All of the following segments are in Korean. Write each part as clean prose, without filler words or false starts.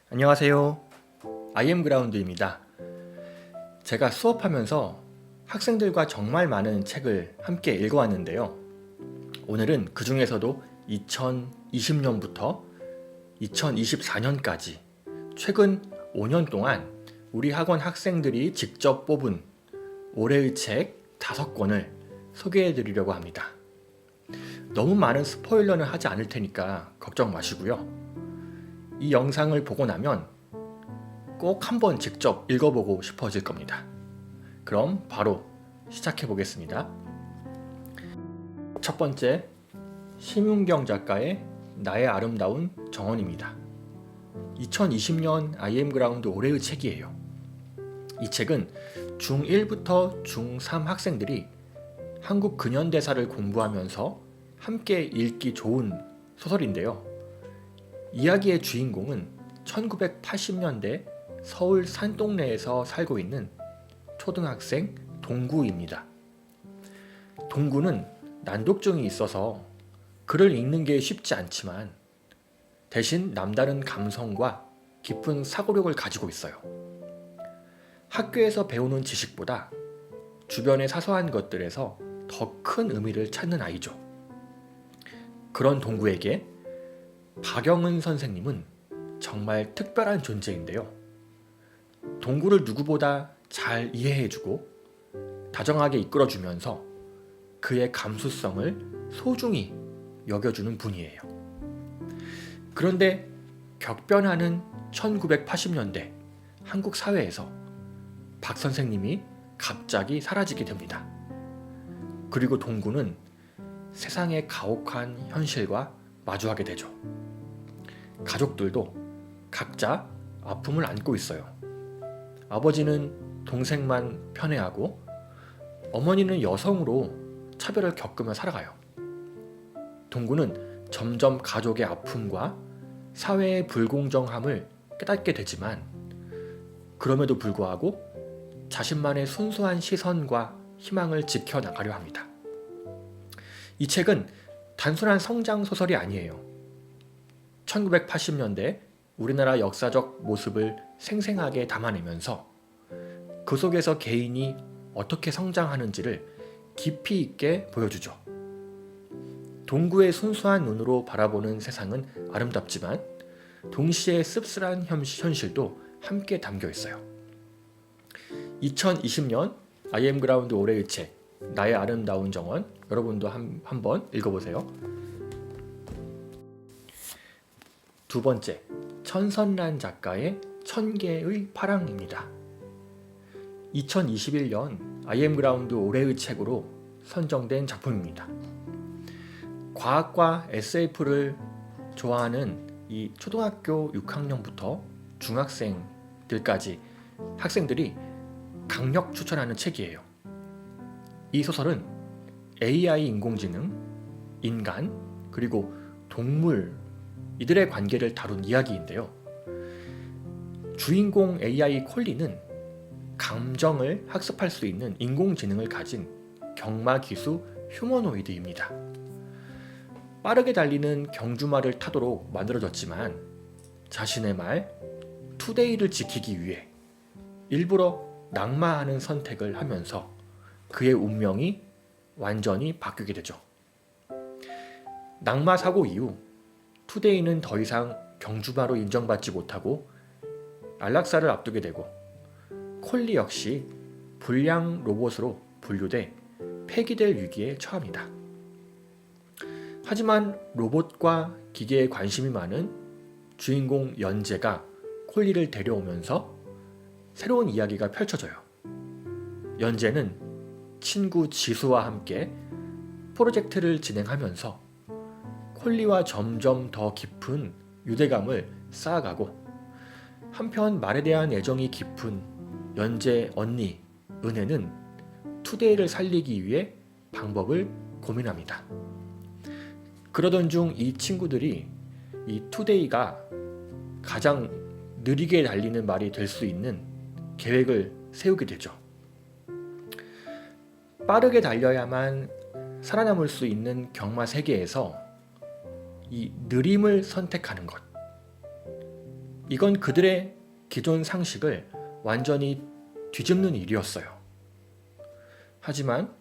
안녕하세요. IM그라운드입니다. 제가 수업하면서 학생들과 정말 많은 책을 함께 읽어왔는데요. 오늘은 그 중에서도 2020년부터 2024년까지 최근 5년 동안 우리 학원 학생들이 직접 뽑은 올해의 책 5권을 소개해 드리려고 합니다. 너무 많은 스포일러는 하지 않을 테니까 걱정 마시고요. 이 영상을 보고 나면 꼭 한번 직접 읽어보고 싶어질 겁니다. 그럼 바로 시작해 보겠습니다. 첫 번째, 심윤경 작가의 나의 아름다운 정원입니다. 2020년 IM그라운드 올해의 책이에요. 이 책은 중1부터 중3 학생들이 한국 근현대사를 공부하면서 함께 읽기 좋은 소설인데요. 이야기의 주인공은 1980년대 서울 산동네에서 살고 있는 초등학생 동구입니다. 동구는 난독증이 있어서 글을 읽는 게 쉽지 않지만 대신 남다른 감성과 깊은 사고력을 가지고 있어요. 학교에서 배우는 지식보다 주변의 사소한 것들에서 더 큰 의미를 찾는 아이죠. 그런 동구에게 박영은 선생님은 정말 특별한 존재인데요. 동구를 누구보다 잘 이해해주고 다정하게 이끌어주면서 그의 감수성을 소중히 여겨주는 분이에요. 그런데 격변하는 1980년대 한국 사회에서 박 선생님이 갑자기 사라지게 됩니다. 그리고 동구는 세상의 가혹한 현실과 마주하게 되죠. 가족들도 각자 아픔을 안고 있어요. 아버지는 동생만 편애하고 어머니는 여성으로 차별을 겪으며 살아가요. 동구는 점점 가족의 아픔과 사회의 불공정함을 깨닫게 되지만 그럼에도 불구하고 자신만의 순수한 시선과 희망을 지켜나가려 합니다. 이 책은 단순한 성장 소설이 아니에요. 1980년대 우리나라 역사적 모습을 생생하게 담아내면서 그 속에서 개인이 어떻게 성장하는지를 깊이 있게 보여주죠. 동구의 순수한 눈으로 바라보는 세상은 아름답지만 동시에 씁쓸한 현실도 함께 담겨 있어요. 2020년 IM그라운드 올해의 책 나의 아름다운 정원, 여러분도 한번 읽어보세요. 두 번째, 천선란 작가의 천개의 파랑입니다. 2021년 IM그라운드 올해의 책으로 선정된 작품입니다. 과학과 SF를 좋아하는 이 초등학교 6학년부터 중학생들까지 학생들이 강력 추천하는 책이에요. 이 소설은 AI 인공지능, 인간, 그리고 동물 이들의 관계를 다룬 이야기인데요. 주인공 AI 콜리는 감정을 학습할 수 있는 인공지능을 가진 경마기수 휴머노이드입니다. 빠르게 달리는 경주말을 타도록 만들어졌지만 자신의 말 투데이를 지키기 위해 일부러 낙마하는 선택을 하면서 그의 운명이 완전히 바뀌게 되죠. 낙마 사고 이후 투데이는 더 이상 경주마로 인정받지 못하고 안락사를 앞두게 되고 콜리 역시 불량 로봇으로 분류돼 폐기될 위기에 처합니다. 하지만 로봇과 기계에 관심이 많은 주인공 연재가 콜리를 데려오면서 새로운 이야기가 펼쳐져요. 연재는 친구 지수와 함께 프로젝트를 진행하면서 콜리와 점점 더 깊은 유대감을 쌓아가고 한편 말에 대한 애정이 깊은 연재 언니 은혜는 투데이를 살리기 위해 방법을 고민합니다. 그러던 중 이 친구들이 이 투데이가 가장 느리게 달리는 말이 될 수 있는 계획을 세우게 되죠. 빠르게 달려야만 살아남을 수 있는 경마 세계에서 이 느림을 선택하는 것, 이건 그들의 기존 상식을 완전히 뒤집는 일이었어요. 하지만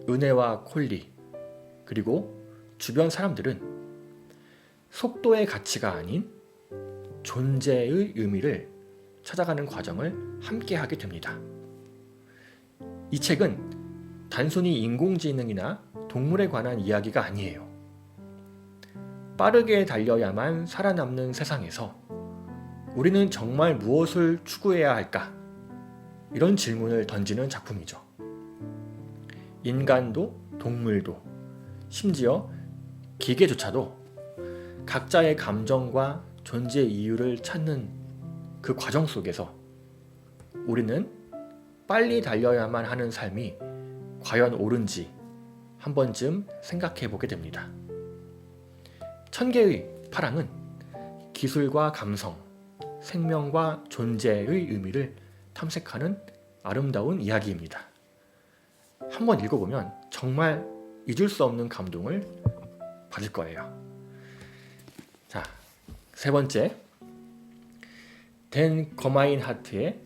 은혜와 콜리 그리고 주변 사람들은 속도의 가치가 아닌 존재의 의미를 찾아가는 과정을 함께 하게 됩니다. 이 책은 단순히 인공지능이나 동물에 관한 이야기가 아니에요. 빠르게 달려야만 살아남는 세상에서 우리는 정말 무엇을 추구해야 할까? 이런 질문을 던지는 작품이죠. 인간도 동물도 심지어 기계조차도 각자의 감정과 존재 이유를 찾는 그 과정 속에서 우리는 빨리 달려야만 하는 삶이 과연 옳은지 한 번쯤 생각해 보게 됩니다. 천개의 파랑은 기술과 감성, 생명과 존재의 의미를 탐색하는 아름다운 이야기입니다. 한번 읽어보면 정말 잊을 수 없는 감동을 받을 거예요. 자, 세 번째, 댄 거마인하트의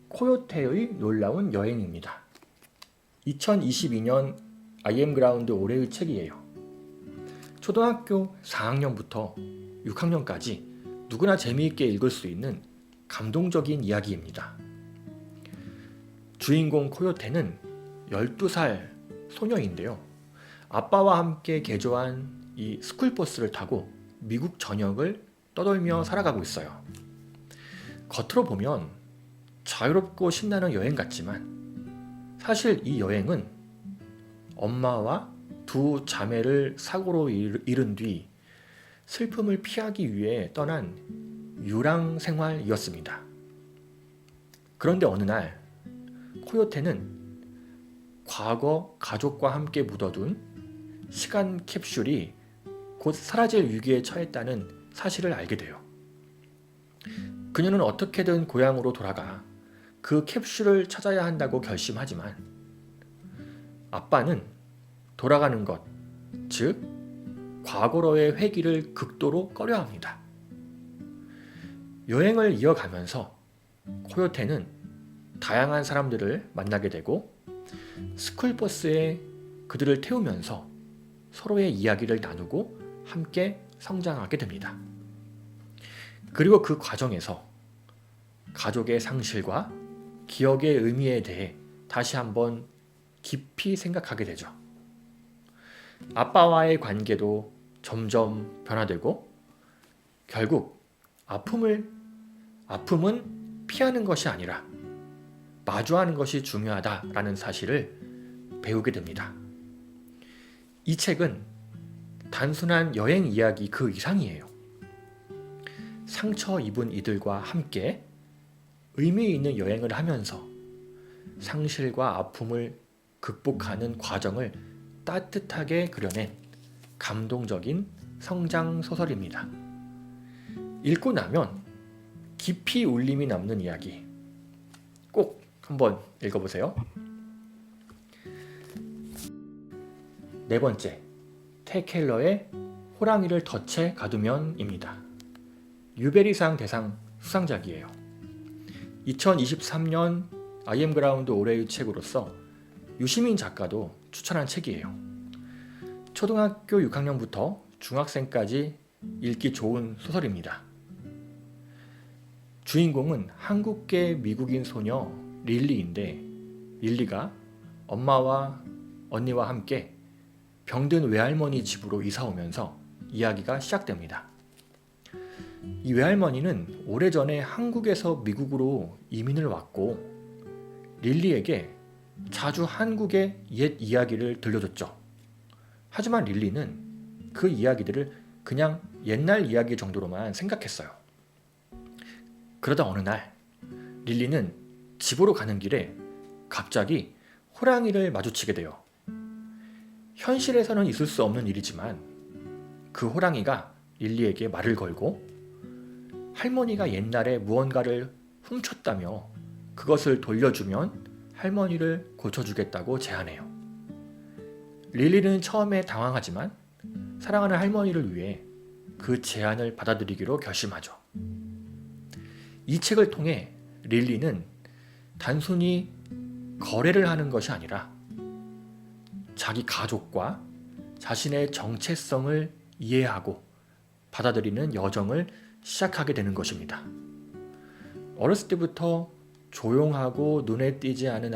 코요테의 놀라운 여행입니다. 2022년 I.M. 그라운드 올해의 책이에요. 초등학교 4학년부터 6학년까지 누구나 재미있게 읽을 수 있는 감동적인 이야기입니다. 주인공 코요테는 12살 소녀인데요. 아빠와 함께 개조한 이 스쿨버스를 타고 미국 전역을 떠돌며 살아가고 있어요. 겉으로 보면 자유롭고 신나는 여행 같지만 사실 이 여행은 엄마와 두 자매를 사고로 잃은 뒤 슬픔을 피하기 위해 떠난 유랑 생활이었습니다. 그런데 어느 날 코요테는 과거 가족과 함께 묻어둔 시간 캡슐이 곧 사라질 위기에 처했다는 사실을 알게 돼요. 그녀는 어떻게든 고향으로 돌아가 그 캡슐을 찾아야 한다고 결심하지만 아빠는 돌아가는 것, 즉 과거로의 회귀를 극도로 꺼려합니다. 여행을 이어가면서 코요테는 다양한 사람들을 만나게 되고 스쿨버스에 그들을 태우면서 서로의 이야기를 나누고 함께 성장하게 됩니다. 그리고 그 과정에서 가족의 상실과 기억의 의미에 대해 다시 한번 깊이 생각하게 되죠. 아빠와의 관계도 점점 변화되고 결국 아픔은 피하는 것이 아니라 마주하는 것이 중요하다라는 사실을 배우게 됩니다. 이 책은 단순한 여행 이야기 그 이상이에요. 상처 입은 이들과 함께 의미 있는 여행을 하면서 상실과 아픔을 극복하는 과정을 따뜻하게 그려낸 감동적인 성장 소설입니다. 읽고 나면 깊이 울림이 남는 이야기 꼭 한번 읽어보세요. 네 번째, 테켈러의 호랑이를 덫에 가두면입니다. 유베리상 대상 수상작이에요. 2023년 I.M. 그라운드 올해의 책으로서 유시민 작가도 추천한 책이에요. 초등학교 6학년부터 중학생까지 읽기 좋은 소설입니다. 주인공은 한국계 미국인 소녀 릴리인데 릴리가 엄마와 언니와 함께 병든 외할머니 집으로 이사 오면서 이야기가 시작됩니다. 이 외할머니는 오래전에 한국에서 미국으로 이민을 왔고 릴리에게 자주 한국의 옛 이야기를 들려줬죠. 하지만 릴리는 그 이야기들을 그냥 옛날 이야기 정도로만 생각했어요. 그러다 어느 날 릴리는 집으로 가는 길에 갑자기 호랑이를 마주치게 돼요. 현실에서는 있을 수 없는 일이지만 그 호랑이가 릴리에게 말을 걸고 할머니가 옛날에 무언가를 훔쳤다며 그것을 돌려주면 할머니를 고쳐주겠다고 제안해요. 릴리는 처음에 당황하지만 사랑하는 할머니를 위해 그 제안을 받아들이기로 결심하죠. 이 책을 통해 릴리는 단순히 거래를 하는 것이 아니라 자기 가족과 자신의 정체성을 이해하고 받아들이는 여정을 시작하게 되는 것입니다. 어렸을 때부터 조용하고 눈에 띄지 않은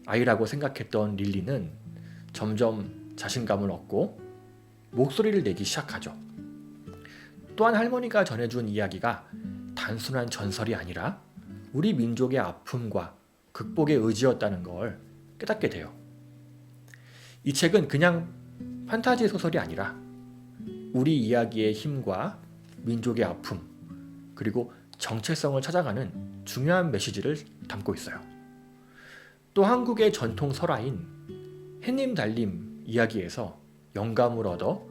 아이라고 생각했던 릴리는 점점 자신감을 얻고 목소리를 내기 시작하죠. 또한 할머니가 전해준 이야기가 단순한 전설이 아니라 우리 민족의 아픔과 극복의 의지였다는 걸 깨닫게 돼요. 이 책은 그냥 판타지 소설이 아니라 우리 이야기의 힘과 민족의 아픔, 그리고 정체성을 찾아가는 중요한 메시지를 담고 있어요. 또 한국의 전통 설화인 해님 달님 이야기에서 영감을 얻어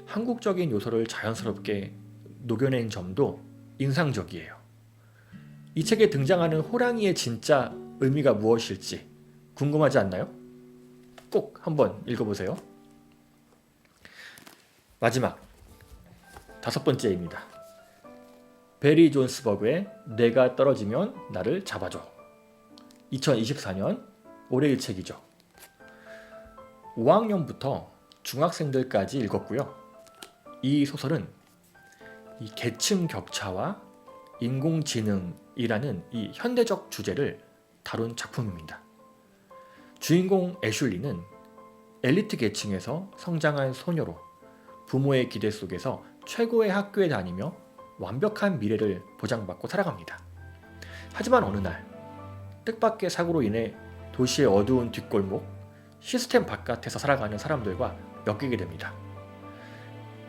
한국적인 요소를 자연스럽게 녹여낸 점도 인상적이에요. 이 책에 등장하는 호랑이의 진짜 의미가 무엇일지 궁금하지 않나요? 꼭 한번 읽어보세요. 마지막 5번째입니다. 베리 존스버그의 내가 떨어지면 나를 잡아줘. 2024년 올해의 책이죠. 5학년부터 중학생들까지 읽었고요. 이 소설은 이 계층 격차와 인공지능이라는 이 현대적 주제를 다룬 작품입니다. 주인공 애슐리는 엘리트 계층에서 성장한 소녀로 부모의 기대 속에서 최고의 학교에 다니며 완벽한 미래를 보장받고 살아갑니다. 하지만 어느 날 뜻밖의 사고로 인해 도시의 어두운 뒷골목, 시스템 바깥에서 살아가는 사람들과 엮이게 됩니다.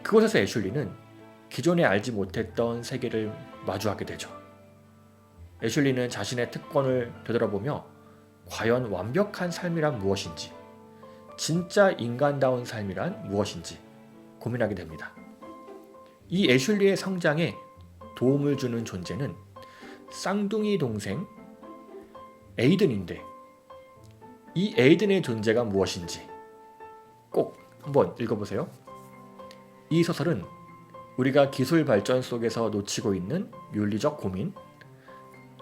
그곳에서 애슐리는 기존에 알지 못했던 세계를 마주하게 되죠. 애슐리는 자신의 특권을 되돌아보며 과연 완벽한 삶이란 무엇인지, 진짜 인간다운 삶이란 무엇인지 고민하게 됩니다. 이 애슐리의 성장에 도움을 주는 존재는 쌍둥이 동생 에이든인데, 이 에이든의 존재가 무엇인지 꼭 한번 읽어보세요. 이 소설은 우리가 기술 발전 속에서 놓치고 있는 윤리적 고민,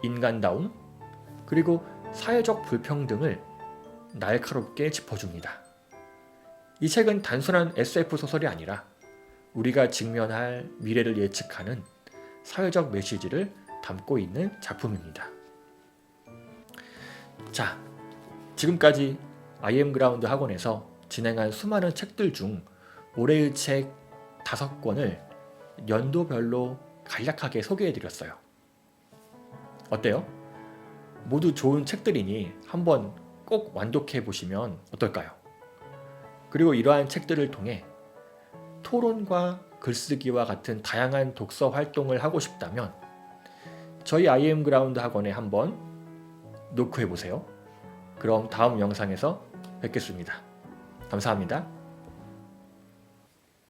인간다움, 그리고 사회적 불평등을 날카롭게 짚어줍니다. 이 책은 단순한 SF 소설이 아니라 우리가 직면할 미래를 예측하는 사회적 메시지를 담고 있는 작품입니다. 자, 지금까지 IM그라운드 학원에서 진행한 수많은 책들 중 올해의 책 5권을 연도별로 간략하게 소개해드렸어요. 어때요? 모두 좋은 책들이니 한번 꼭 완독해 보시면 어떨까요? 그리고 이러한 책들을 통해 토론과 글쓰기와 같은 다양한 독서 활동을 하고 싶다면 저희 IM그라운드 학원에 한번 노크해 보세요. 그럼 다음 영상에서 뵙겠습니다. 감사합니다.